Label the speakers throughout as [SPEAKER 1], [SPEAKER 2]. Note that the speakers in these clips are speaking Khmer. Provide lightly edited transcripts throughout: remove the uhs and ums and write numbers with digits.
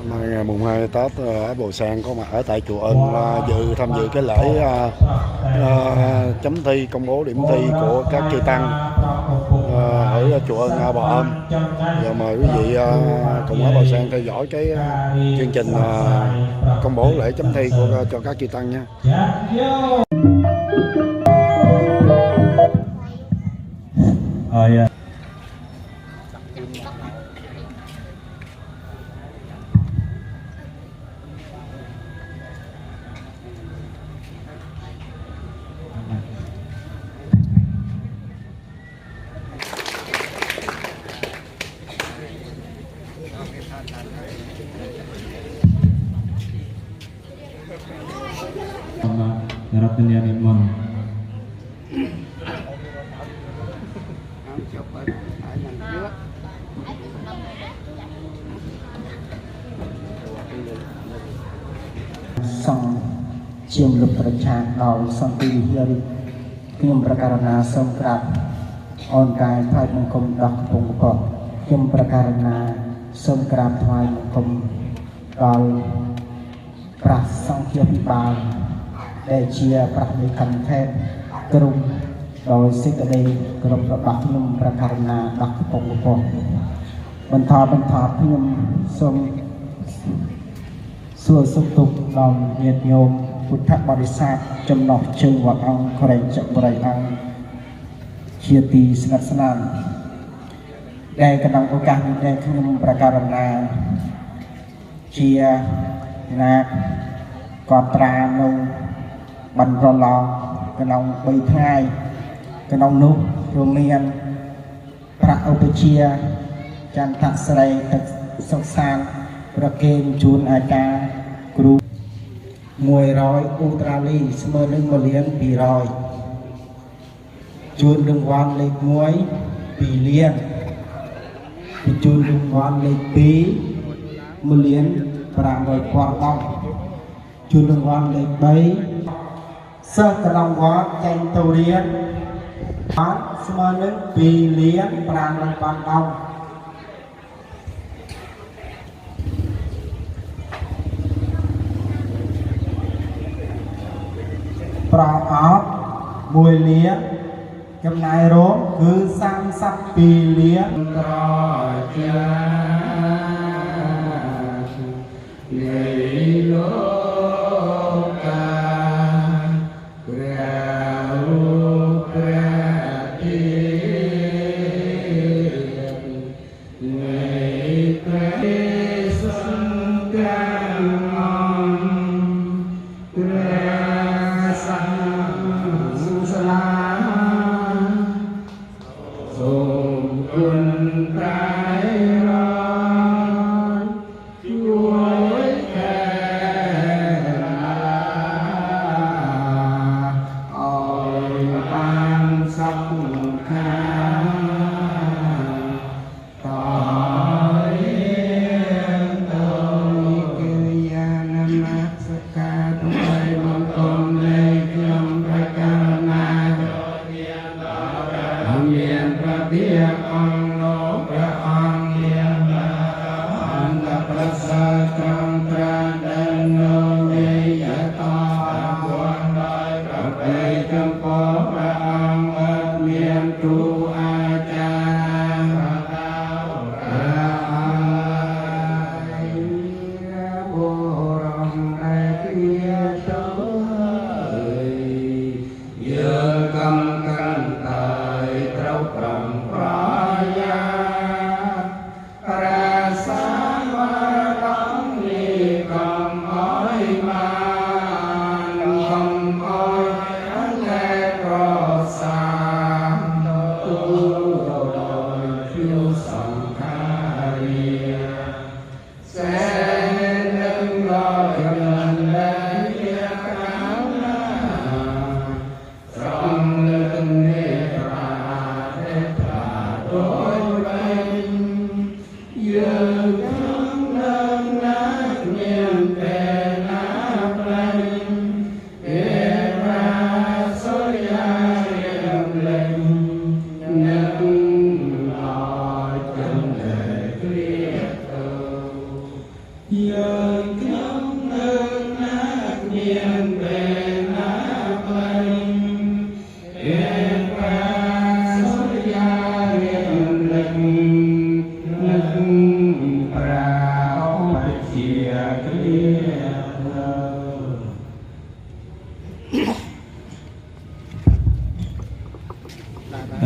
[SPEAKER 1] Ngày mùng 2 Tết ở Bồ Sang có mặt ở tại chùa Ân tham dự cái lễ chấm thi công bố điểm thi của các chư tăng ở chùa Ân Bò Âm. Giờ mời quý vị cùng ở Bồ Sang theo dõi cái chương trình công bố lễ chấm thi cho các chư tăng nha.
[SPEAKER 2] Ratnya Imam.
[SPEAKER 3] Sang cium lep rencana dal sang pilih dari kim prakarana sang kerap on kai thai mengkom dak pungkot kim prakarana sang kerap thai mengkom dal pras sang kiap bal ដែលជាប្រតិកម្មខេត្តក្រុងដោយសេចក្តីគោរពរបស់ខ្ញុំប្រកាសណាដល់កំពង់ពពកបន្តខ្ញុំសូមសួរសុខទុក្ខដល់ញាតិញោមពុទ្ធបរិស័ទចំណុះជើងវត្តអង្គក្រែងចក្រីអង្គជាទីស្និទ្ធស្នាលដែលក្នុងឱកាសនេះដែលខ្ញុំប្រកាសណាជាណាកត់ត្រានៅបានប្រឡងក្នុង3ថ្ងៃក្នុងនោះរួមមានប្រាក់ឧបជាចន្ទស្រីទឹកសុខសាន្តប្រគេនជូនអាចារ្យគ្រូ100អូស្ត្រាលីស្មើនឹង1,200,000ជូនរង្វាន់លេខ1 2 លានជូនរង្វាន់លេខ2 1,500,000 ដងជូនរង្វាន់លេខ3សិស្សក្នុងវត្តចេញទៅរៀនបានស្មើនឹង2,500,000 ដងប្រអប់1 លានចំណាយរោងគឺ32 លានក្រចានៃលោក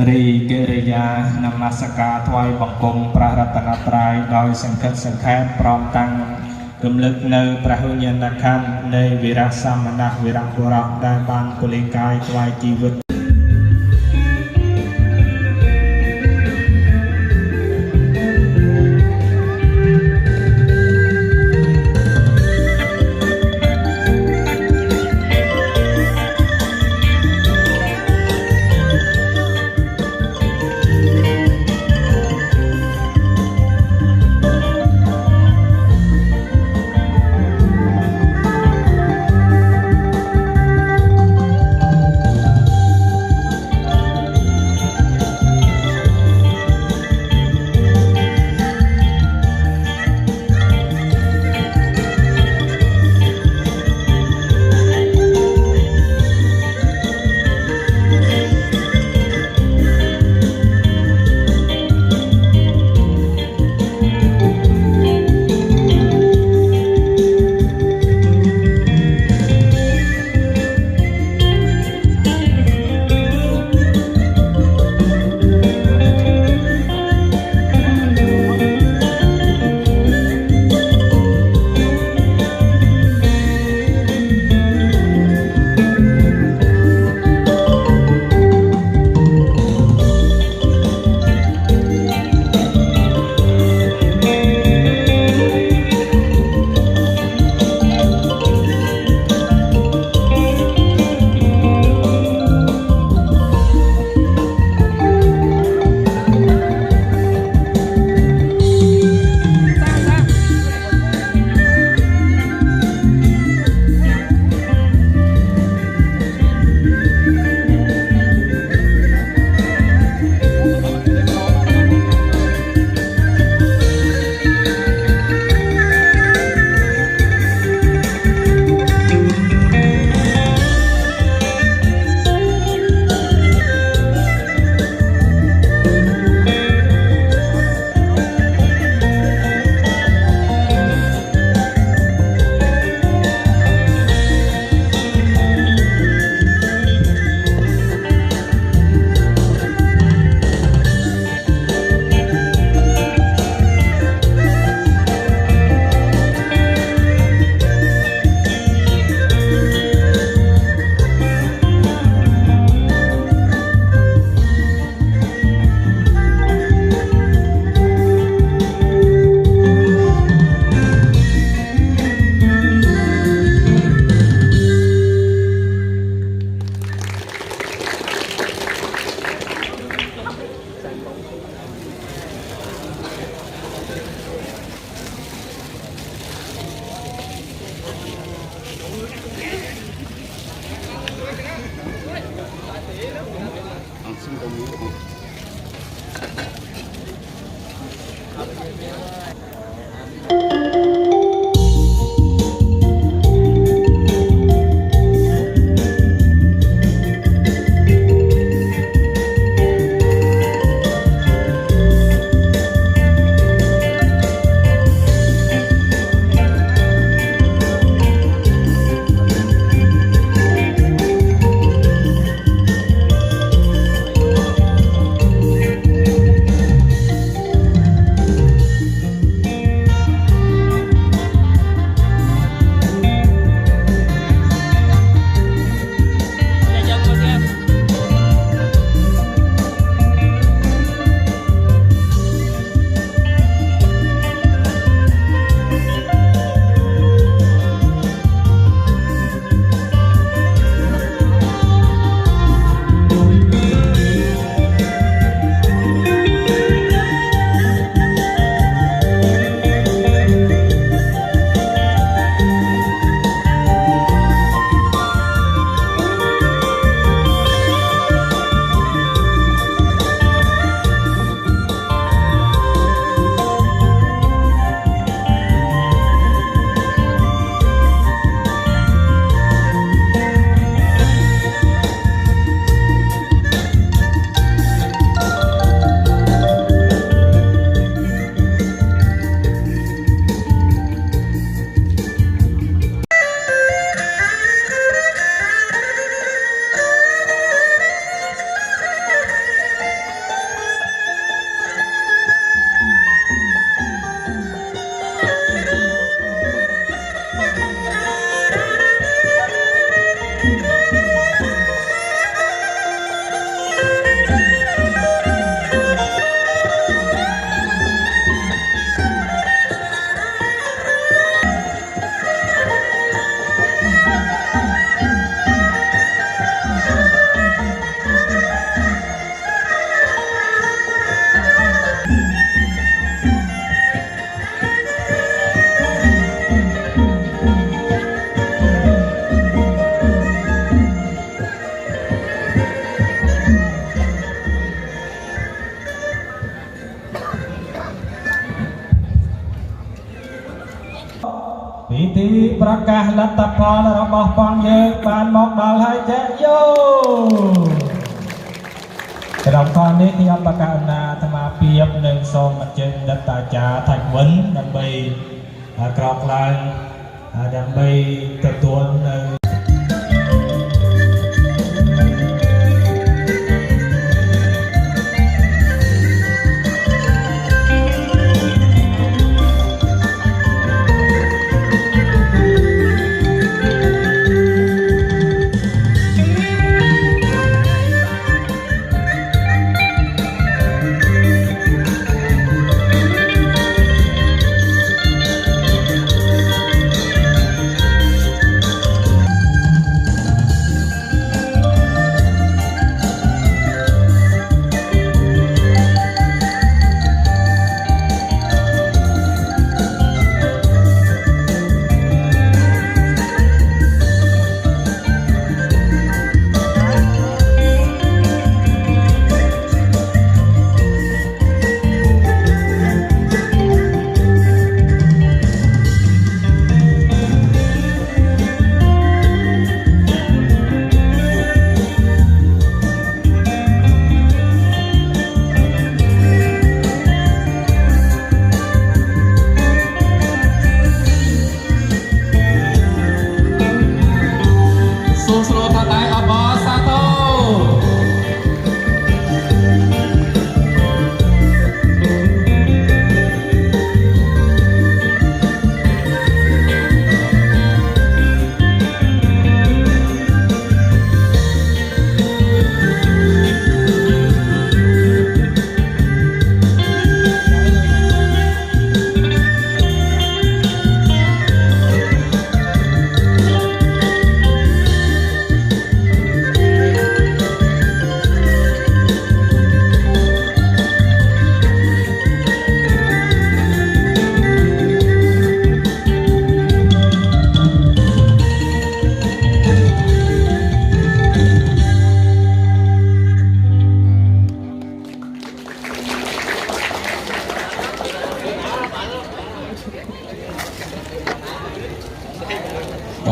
[SPEAKER 4] រីកិរិយានមស្ការថ្វាយបង្គំព្រះរតនត្រ័យដោយសង្ឃឹកសង្ខេបព្រមតាំងរំលឹកនៅព្រះវិញ្ញាណក្ខន្ធនៃវីរៈសមណៈវីរៈបុរសដែលបានពលិកាយថ្វាយជីវិត ពីទីប្រកាសលទ្ធផលរបស់បងយើងបានមកដល់ហើយចាក់យោក្រុមការនេះខ្ញុំបកករណាអាត្មាភាពនឹងសូមអញ្ជើញដិតតាចារ្យថាច់វិនដើម្បីក្រោកឡើងដើម្បីទទួលនៅ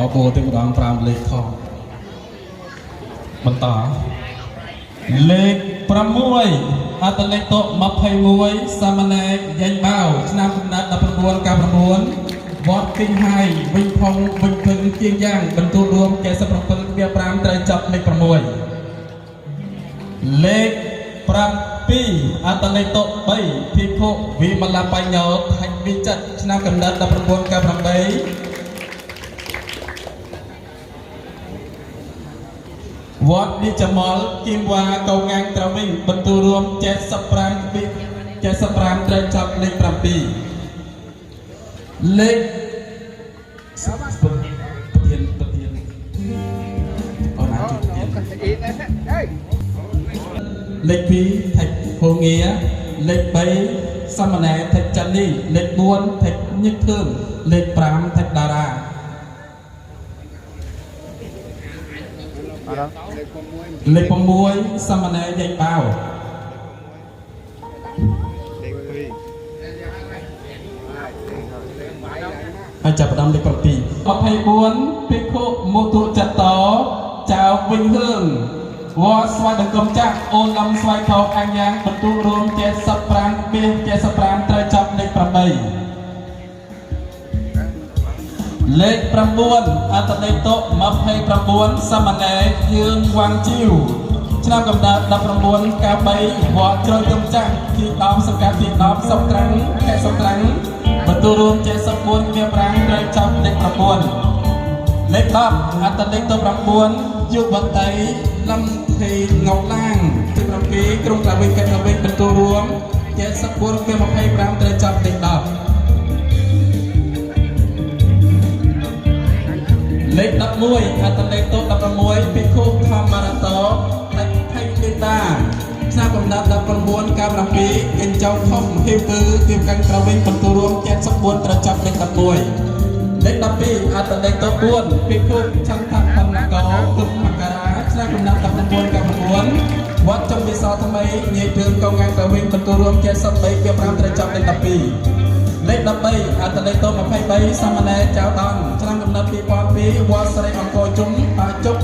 [SPEAKER 2] បបោទេម្ដង5លេខខុសបន្តលេខ6អត្តលេខតុ21សាមណេរយ៉ាញ់បាវឆ្នាំកំណត់1999វត្តគិញហើយវិញផងវិញភឹងជាងយ៉ាងបន្ទូលរួម77វា5ត្រូវចាប់លេខ6លេខ7អត្តលេខតុ3ភិក្ខុវិមលបញ្ញោថច្ចវិចិត្រឆ្នាំកំណត់1998វត្តនិចមលគីមវ៉ាកោងាងត្រវិញបន្ទូលរួម75ត្រូវចាប់លេខ7លេខប្រធានអូនអាចជួយលេខ2ថៃហូងាលេខ3សមណែថៃចាន់នេះលេខ4ថៃញឹកធឿនលេខ5ថៃតារាលេខ6សមណែរយ៉ាញ់បាវហើយចាប់ផ្ដើមលេខ7 24ភិក្ខុមុទុចតោចៅវិញហឿងវត្តស្វាយដង្គមចាក់អូនលំស្វាយខោអញ្ញាងបន្ទូលរួម75ត្រូវចាប់លេខ8លេខ9អត្តលេខតុ29សមណែរយើងវាងជីវឆ្នាំកំណត់1993វត្តជ្រោយទំចាស់ទី10សង្កាត់ទី10សុកត្រាំងខេត្តសុកត្រាំងបន្ទូលរួម74វា5ត្រូវចាប់លេខ9លេខ10អត្តលេខតុ9យុវតីលំភេងងឡាងទី7ក្រុងក្លាវិញខេត្តក្លាវិញបន្ទូលរួម74វា25ត្រូវចាប់លេខ10លេខ11អត្តលេខតុ16ភិក្ខុធម្មរតោថៃលេតាឆ្នាំកំណត់1997កញ្ចៅធំហេវគឺទីកាន់ក្រវិញបន្ទូលរួម74ត្រូវចាប់លេខ11លេខ12អត្តលេខតុ4ភិក្ខុចន្ទបណ្ណកោគុំមករាឆ្នាំកំណត់1999វត្តចំវិសោថ្មីញេភឿនកងងាងក្រវិញបន្ទូលរួម73វា5ត្រូវចាប់លេខ12 លេខ13អត្តលេខត23សាមណេរចៅតនឆ្នាំកំណត់2002វត្តស្រីអង្គរជុំបាជុក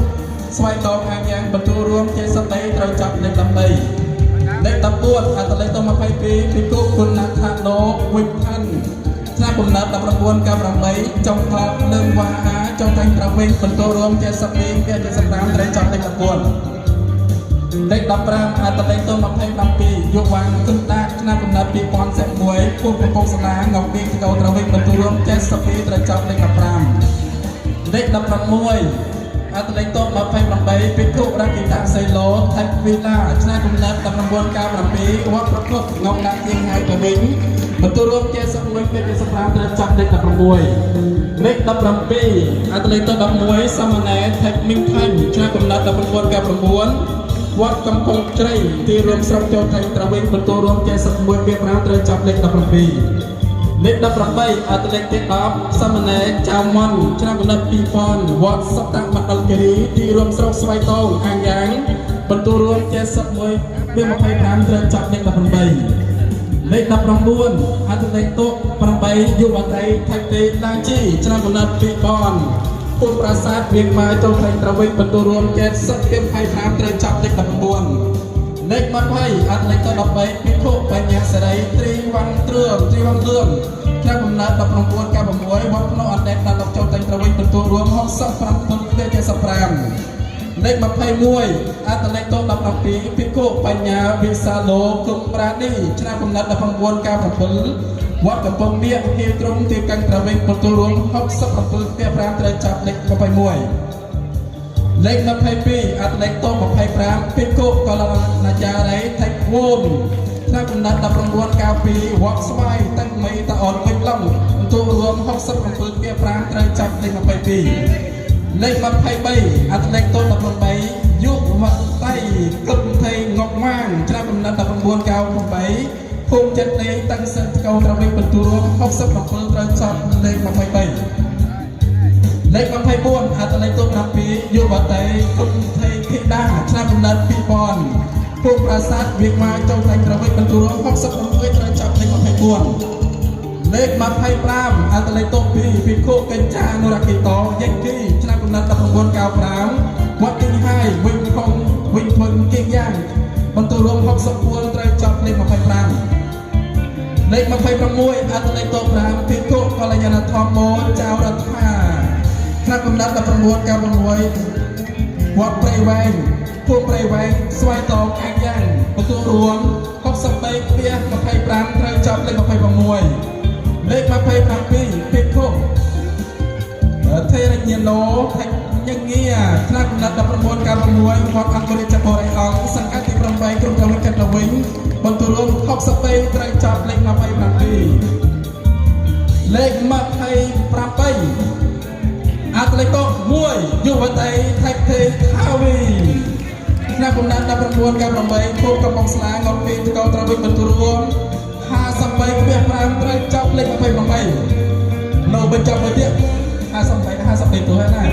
[SPEAKER 2] ស្វ័យតងអាងយ៉ាងបន្ទូរួមជាសតីត្រូវចាប់លេខ13លេខ14អត្តលេខត22ពីគុគុណថាណូវិធានឆ្នាំកំណត់1998ចុងថតលើងវាហាចុងតែងប្រវិញបន្ទូរួមជាសតីជា75ត្រូវចាប់លេខ14លេខ15អត្តលេខ27យុវវ័នគិនដាក់ឆ្នាំកំណត់2001ពុកកំពង់សាលាងងពីកោត្រវិញបន្ទូរួម72ត្រូវចាប់លេខ15លេខ16អត្តលេខ28ពីគុរគិតាសៃឡូថៃវីឡាឆ្នាំកំណត់1997វត្តប្រកបងងដាក់ជាងហើយទៅវិញបន្ទូរួម71ពី55ត្រូវចាប់លេខ16លេខ17អត្តលេខ11សាមណេរថៃមីងខាញ់ឆ្នាំកំណត់1999វត្តកំពង់ជ្រៃទីរួមស្រុកចូលថៃត្រវិញបន្ទូរួម71ពី5ត្រូវចាប់លេខ17លេខ18អត្តលេខទី10សាមណេរចៅមន់ឆ្នាំកំណត់2000វត្តសតមណ្ឌលគិរីទីរួមស្រុកស្វាយតងអាងយ៉ាងបន្ទូរួម71ពី25ត្រូវចាប់លេខ18លេខ19អត្តលេខតុ8យុវតីថៃទេឡាជីឆ្នាំកំណត់2000ពុនប្រាសាទវៀងម៉ាចូលថៃត្រវិញបន្ទូរួម70ពី25ត្រូវចាប់លេខ19លេខ20អត្តលេខ13ពិភពបញ្ញាសេរីត្រីវ៉ាន់ទ្រឿមឆ្នាំកំណត់1996វត្តភ្នោះអណ្ដែតដល់លោកចូលថៃត្រវិញបន្ទូរួម65ពី75លេខ21អត្តលេខ17ពិភពបញ្ញាវិសាលោគុំប្រាឌីឆ្នាំកំណត់1997វត្តកំពង់មាសហៀត្រង់ទីកាំងត្រវិញបន្ទូរួម67ពី5ត្រូវចាប់លេខ21លេខ22អត្តលេខត25ពីគុកលណាចារៃថៃវូនឆ្នាំកំណត់1992វត្តស្វាយតាំងមីតាអនវិញឡងបន្ទូរួម67ពី5ត្រូវចាប់លេខ22លេខ23អត្តលេខត18យុវតៃគឹមថៃងកម៉ាងឆ្នាំកំណត់1998ភូមិចិត្តលេខតាំងសិនកោត្រវិញបន្ទូរួម67ត្រូវចាប់លេខ23លេខ24អត្តលេខ17យុវតីគុំថៃធីតាឆ្នាំកំណត់2000ភូមិប្រាសាទវៀងម៉ាចូលថៃត្រវិញបន្ទូរួម66ត្រូវចាប់លេខ24លេខ25អត្តលេខ2ពីគុកញ្ចានុរគិតយេគីឆ្នាំកំណត់1995វត្តទីហើយវិញខំវិញធនគៀងយ៉ាងបន្ទូរួម64ត្រូវចាប់លេខ25លេខ26អត្តលេខ5ពីគុកកល្យាណធម្មោចៅរដ្ឋាឆ្នាំកំណត់1996វត្តព្រៃវែងភូមិព្រៃវែងស្វាយតងអាងយ៉ាងបន្ទូរួម63ពី25ត្រូវចាប់លេខ26លេខ27ពីគុកថេរញាណូថៃញងាឆ្នាំកំណត់1996វត្តអង្គរិចបរិអង្គសង្កាត់ទី8ក្រុងត្រវិញចិត្តវិញបន្ទូរួម63ត្រូវចាប់លេខ27លេខ28អត្តលេខ1យុវតីថៃទេខាវីឆ្នាំកំណត់1998ភូមិកំពង់ស្លាងងពីកោត្រវិញបន្ទូរួម53ពី5ត្រូវចាប់លេខ28នៅបញ្ចប់មួយទៀត53ទៅហើយណា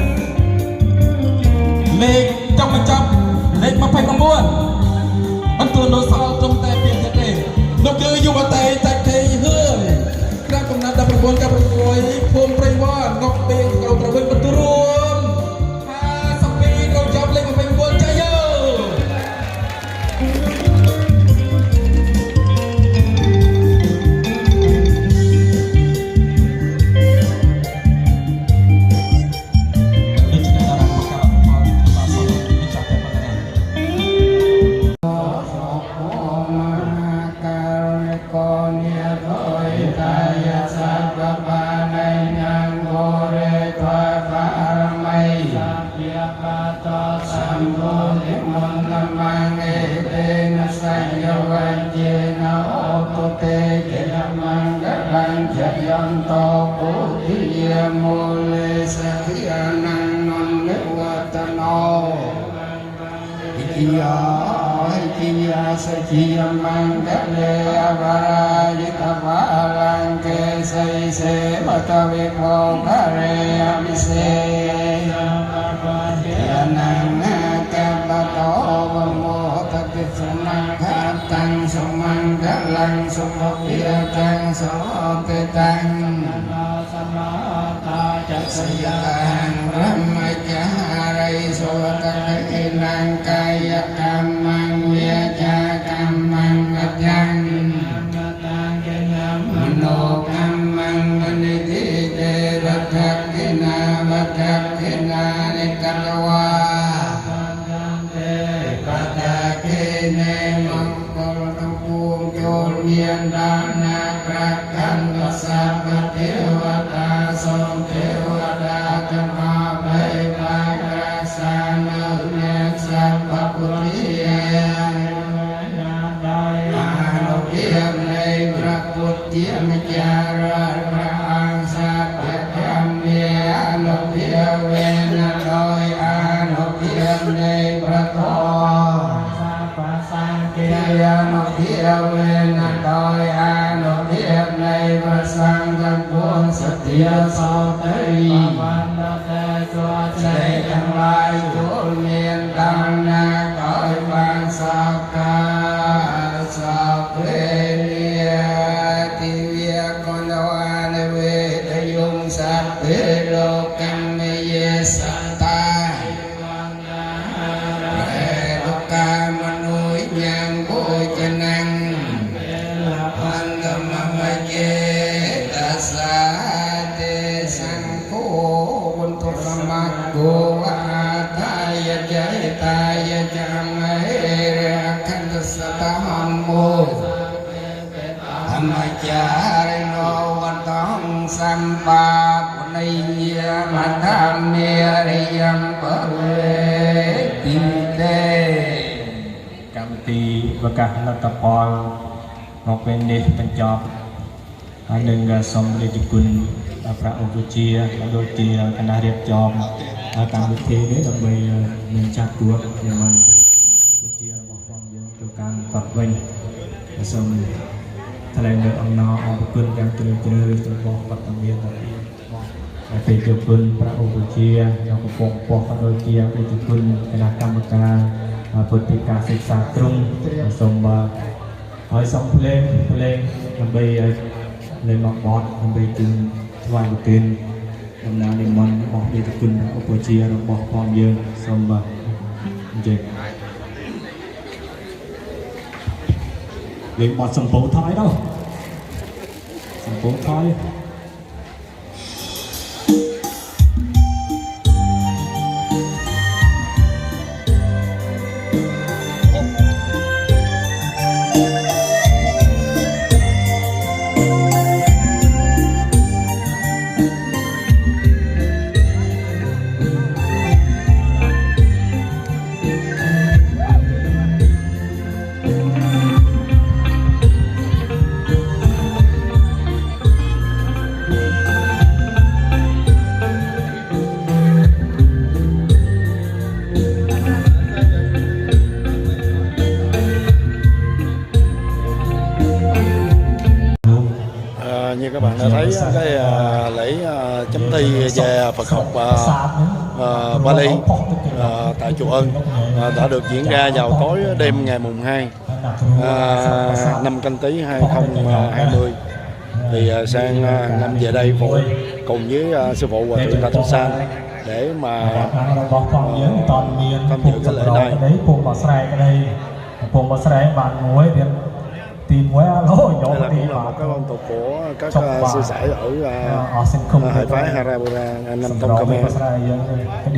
[SPEAKER 2] លេខចុងបញ្ចប់លេខ29បន្ទូនោះសល់ត្រឹមតែពីទៀតទេនោះគឺយុវតីថៃទេហឿនឆ្នាំកំណត់1996ភូមិព្រៃវ៉ាងកពីកោត្រវិញបន្ទូរួម52ត្រូវចាប់លេខ29ចាយយោ สมังกลังส
[SPEAKER 5] นุพิยตังโสติตังสยังบรมจาริโสตะกินังกายกรรมังเวจากรรมังกัจจังมโนกรรมังมณิทิเตวัฏกินาวัฏกินานิกัลวาปัตตะเกเนมังกรตุภูมิโยเวียนดานาครักขันตสัพพเทวตาทรงเทวดาธรรมาไพภาครักษาเนื้อเนสัพพพุทธิยอานุเพียงในพระพุทธมจาระพระอังสัพพธรรมเนียอานุเพียงเวนโดยอานุเพียงในพระธรรมเกียรนุเพียงเวนโดยอานุเพียงในพระสังฆปวงสติโสติใจทั้งหลายทุกเมียนตั้งนาคอยฟังสักกาสัพเพเนียติเวียคนละวานเวทยุงสัพเพโลกัมเมเยสัตตาลูกามนุษย์ยังโภชนังอันธรรมเจตัสสะเตสังโฆบุญทุกขมักโกวะทายะใจตายะจังเอระคันตสัตหัมโมธรรมจาริโนวัตตังสัมปาปุณิยมัตถาเมริยังปะเวติเต
[SPEAKER 4] កម្មវិធីប្រកាសលទ្ធផលមកពេលនេះបញ្ចប់ហើយនឹងសូមរាជគុណដល់ព្រះអង្គវិជាដូចជាគណៈរៀបចំកម្មវិធីនេះដើម្បីនឹងចាត់ទួតយ៉ាងម៉េចវិជារបស់ផងយើងទៅកាន់បាត់វិញសូមថ្លែងនៅអំណរអរគុណយ៉ាងជ្រាលជ្រៅទៅបងបត្តមានហើយពេលជគុណព្រះអង្គវិជានៅកំពង់ពោះក៏ដូចជារាជគុណគណៈកម្មការពុទ្ធិកាសិក្សាទ្រង់សូមឲ្យសំភ្លេងដើម្បីឲ្យលេងមកបត់ដើម្បីជូនថ្វាយប្រទានដំណើរនិមន្តរបស់រាជគុណឧបជារបស់ផងយើងសូមអញ្ជើញលេងបត់សំពោថយទៅសំពោថយ
[SPEAKER 1] Như các bạn đã thấy cái lễ chấm thi về Phật học Bali tại chùa Ân đã được diễn ra vào tối đêm ngày mùng 2 năm Canh Tý 2020. Thì sang năm về đây phụ cùng với sư phụ Hòa thượng Đa Thu San để mà tham dự cái lễ này. Đây là cũng là một cái phong tục của các sư sãi ở hệ phái Harapura Nam Tông Khmer.